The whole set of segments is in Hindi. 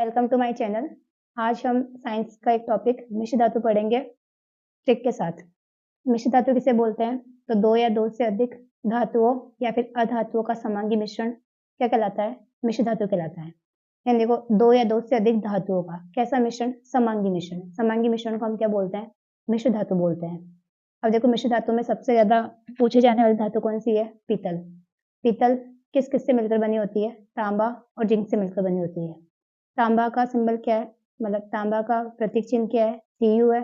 Welcome to my channel. आज हम साइंस का एक टॉपिक मिश्र धातु पढ़ेंगे ट्रिक के साथ। मिश्र धातु किसे बोलते हैं? तो दो या दो से अधिक धातुओं या फिर अधातुओं का समांगी मिश्रण क्या कहलाता है? मिश्र धातु कहलाता है। यानी देखो, दो या दो से अधिक धातुओं का कैसा मिश्रण? समांगी मिश्रण। समांगी मिश्रण को हम क्या बोलते हैं? मिश्र धातु बोलते हैं। अब देखो, मिश्र धातु में सबसे ज्यादा पूछी जाने वाली धातु कौन सी है? पीतल। पीतल किस किस से मिलकर बनी होती है? तांबा और जिंक से मिलकर बनी होती है। तांबा का सिंबल क्या है? मतलब तांबा का प्रतीक चिन्ह क्या है? Cu है।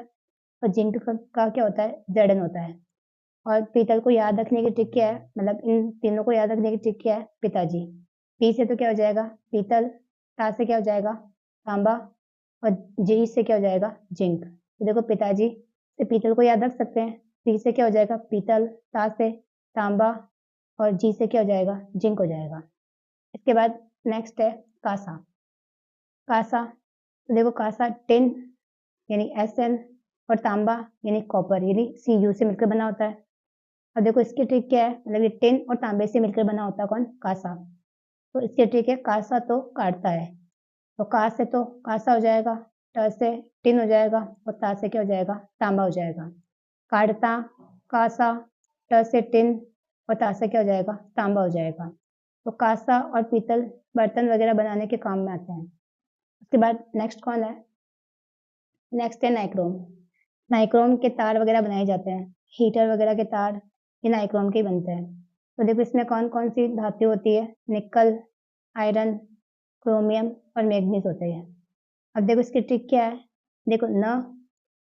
और जिंक का क्या होता है? Zn होता है। और पीतल को याद रखने की ट्रिक क्या है? मतलब इन तीनों को याद रखने की ट्रिक क्या है? पिताजी। पी से तो क्या हो जाएगा? पीतल। ता से क्या हो जाएगा? तांबा। और जी से क्या हो जाएगा? जिंक। तो देखो, पिताजी से पीतल को याद रख सकते हैं। पी से क्या हो जाएगा? पीतल। ता से तांबा। और जी से क्या हो जाएगा? जिंक हो जाएगा। इसके बाद नेक्स्ट है कासा। कासा, तो देखो कासा टिन यानी Sn और तांबा यानी कॉपर यानी Cu से मिलकर बना होता है। अब देखो, इसकी ट्रिक क्या है? मतलब ये टिन और तांबे से मिलकर बना होता है कौन? कासा। तो इसकी ट्रिक है कासा तो काटता है। तो का से तो कासा हो जाएगा, ट से टिन हो जाएगा और ता से क्या हो जाएगा? तांबा हो जाएगा। काटता, कासा, ट से टिन और ता से क्या हो जाएगा? तांबा हो जाएगा। तो कासा और पीतल बर्तन वगैरह बनाने के काम में आते हैं। उसके बाद नेक्स्ट कौन है? नेक्स्ट है नाइक्रोम। नाइक्रोम के तार वगैरह बनाए जाते हैं। हीटर वगैरह के तार ये नाइक्रोम के ही बनते हैं। तो देखो, इसमें कौन कौन सी धातु होती है? निकल, आयरन, क्रोमियम और मैग्नीज होते हैं। अब देखो, इसकी ट्रिक क्या है? देखो न,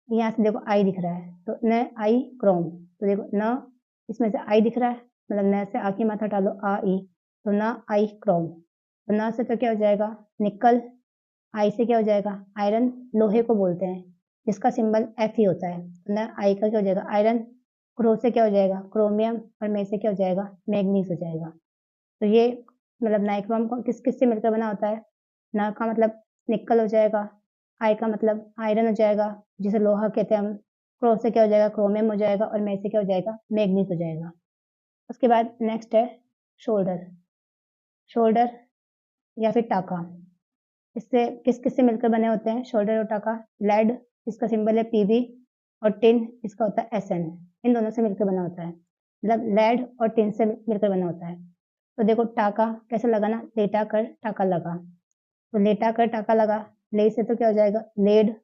यहाँ से देखो आई दिख रहा है तो न आई क्रोम। तो देखो न, इसमें से आई दिख रहा है, मतलब न से आ की मात्रा हटा लो, आ ई, तो न आई क्रोम। तो न से तो क्या हो जाएगा? निकल। आई से क्या हो जाएगा? आयरन, लोहे को बोलते हैं जिसका सिंबल एफ ही होता है। ना आई का क्या हो जाएगा? आयरन। क्रो से क्या हो जाएगा? क्रोमियम। और मे से क्या हो जाएगा? मैग्नीज हो जाएगा। तो ये मतलब नाइक्रोम को किस किस से मिलकर बना होता है? ना का मतलब निकल हो जाएगा, आई का मतलब आयरन हो जाएगा जिसे लोहा कहते हैं हम, क्रो से क्या हो जाएगा? क्रोमियम हो जाएगा और मे से क्या हो जाएगा? मैग्नीज हो जाएगा। उसके बाद नेक्स्ट है शोल्डर। शोल्डर या फिर टाका, इससे किस किस से मिलकर बने होते हैं शोल्डर और टाका? लेड, इसका सिंबल है Pb, और टिन, इसका होता है Sn। इन दोनों से मिलकर बना होता है, मतलब लेड और टिन से मिलकर बना होता है। तो देखो, टाका कैसे लगा ना? लेटा कर टाका लगा। तो लेटा कर टाका लगा, ले से तो क्या हो जाएगा? लेड।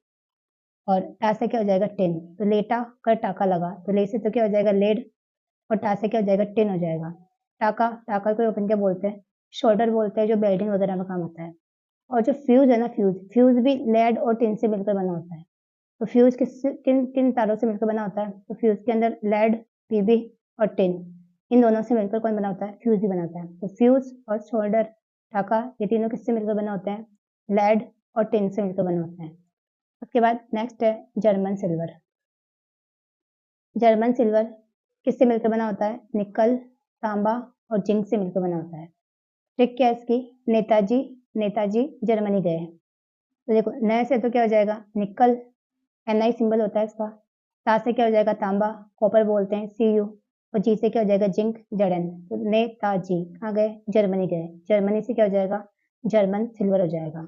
और टा से क्या हो जाएगा? टिन। तो लेटा कर टाका लगा, तो ले से तो क्या हो जाएगा? लेड। और टा से क्या हो जाएगा? टिन हो जाएगा। टाका, टाका को अपन क्या बोलते हैं? शोल्डर बोलते हैं, जो बेल्डिंग वगैरह में काम आता है। और जो फ्यूज है ना, फ्यूज फ्यूज भी लेड और टिन से मिलकर बना होता है। तो फ्यूज किन किन तारों से मिलकर बना होता है? तो फ्यूज के अंदर लेड, पीबी और टिन, इन दोनों से मिलकर कौन बना होता है? फ्यूज ही बनाता है। तो फ्यूज और शोल्डर, टाका, ये तीनों किससे मिलकर बना होते हैं? लेड और टिन से मिलकर बना होते हैं। उसके बाद नेक्स्ट है जर्मन सिल्वर। जर्मन सिल्वर किससे मिलकर बना होता है? निकल, तांबा और जिंक से मिलकर बना होता है। ट्रिक क्या है इसकी? नेताजी, नेताजी जर्मनी गए। तो देखो, नए से तो क्या हो जाएगा? निकल, Ni सिंबल होता है इसका। ता से क्या हो जाएगा? तांबा, कॉपर बोलते हैं, Cu। और जी से क्या हो जाएगा? Zinc, Zn। तो नेताजी कहाँ गए? जर्मनी गए। जर्मनी से क्या हो जाएगा? जर्मन सिल्वर हो जाएगा।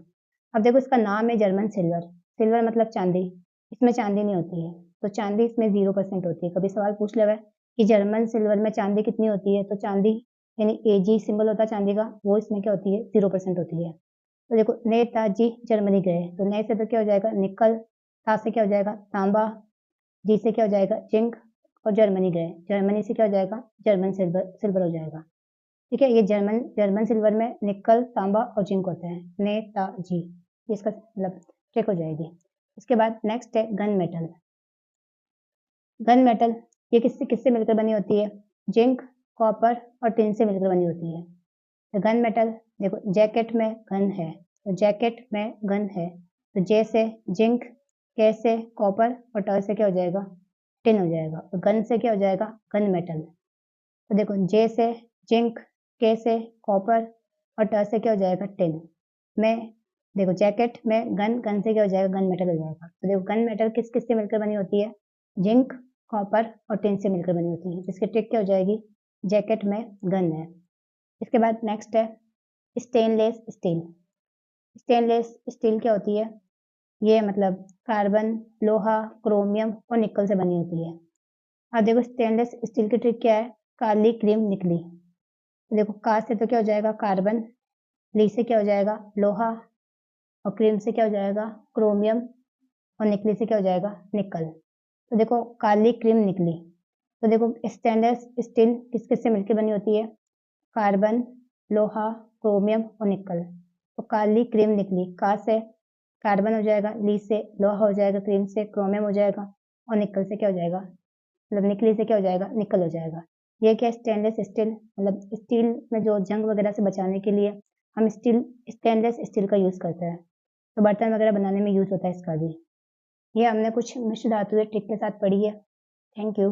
अब देखो, इसका नाम है जर्मन सिल्वर। सिल्वर मतलब चांदी, इसमें चांदी नहीं होती है। तो चांदी इसमें 0% होती है। कभी सवाल पूछ लेगा कि जर्मन सिल्वर में चांदी कितनी होती है, तो चांदी यानी Ag सिंबल होता है चांदी का, वो इसमें क्या होती है? 0% होती है। तो देखो, नेताजी जर्मनी गए, तो नए से तो क्या हो जाएगा? निकल, ता से क्या हो जाएगा? तांबा, जी से क्या हो जाएगा? जिंक। और जर्मनी गए, जर्मनी से क्या हो जाएगा? जर्मन सिल्वर, सिल्वर हो जाएगा। ठीक है, ये जर्मन जर्मन सिल्वर में निकल, तांबा और जिंक होते हैं। नेताजी, इसका मतलब ट्रिक हो जाएगी। इसके बाद नेक्स्ट है गन मेटल। गन मेटल ये किससे किससे मिलकर बनी होती है? जिंक, कॉपर और टिन से मिलकर बनी होती है। तो गन मेटल, देखो जैकेट में गन है, तो जैकेट में गन है, तो जे से जिंक, के से कॉपर और ट से क्या हो जाएगा? टिन हो जाएगा। तो गन से क्या हो जाएगा? Gun metal. तो देखो, जे से जिंक, के से कॉपर और ट से क्या हो जाएगा? टिन। में देखो, जैकेट में गन, गन से क्या हो जाएगा? गन मेटल हो जाएगा। तो देखो, गन मेटल किस किस से मिलकर बनी होती है? जिंक, कॉपर और टिन से मिलकर बनी होती है, जिसकी ट्रिक क्या हो जाएगी? जैकेट में गन है। इसके बाद नेक्स्ट है स्टेनलेस स्टील। स्टेनलेस स्टील क्या होती है? ये मतलब कार्बन, लोहा, क्रोमियम और निकल से बनी होती है। अब देखो स्टेनलेस स्टील की ट्रिक क्या है? काली क्रीम निकली। तो देखो का से तो क्या हो जाएगा? कार्बन, ली से क्या हो जाएगा? लोहा, और क्रीम से क्या हो जाएगा? क्रोमियम, और निकली से क्या हो जाएगा? निकल। तो देखो काली क्रीम निकली। तो देखो स्टेनलेस स्टील किस किस से मिलकर बनी होती है? कार्बन, लोहा, क्रोमियम और निकल। तो काली क्रीम निकली, का से कार्बन हो जाएगा, ली से लोहा हो जाएगा, क्रीम से क्रोमियम हो जाएगा, और निकल से क्या हो जाएगा? मतलब निकली से क्या हो जाएगा? निकल हो जाएगा। ये क्या? स्टेनलेस स्टील, मतलब स्टील में जो जंग वगैरह से बचाने के लिए हम स्टेनलेस स्टील का यूज करते हैं। तो बर्तन वगैरह बनाने में यूज होता है इसका भी। ये हमने कुछ मिश्र धातुएं ट्रिक के साथ पढ़ी है। Thank you.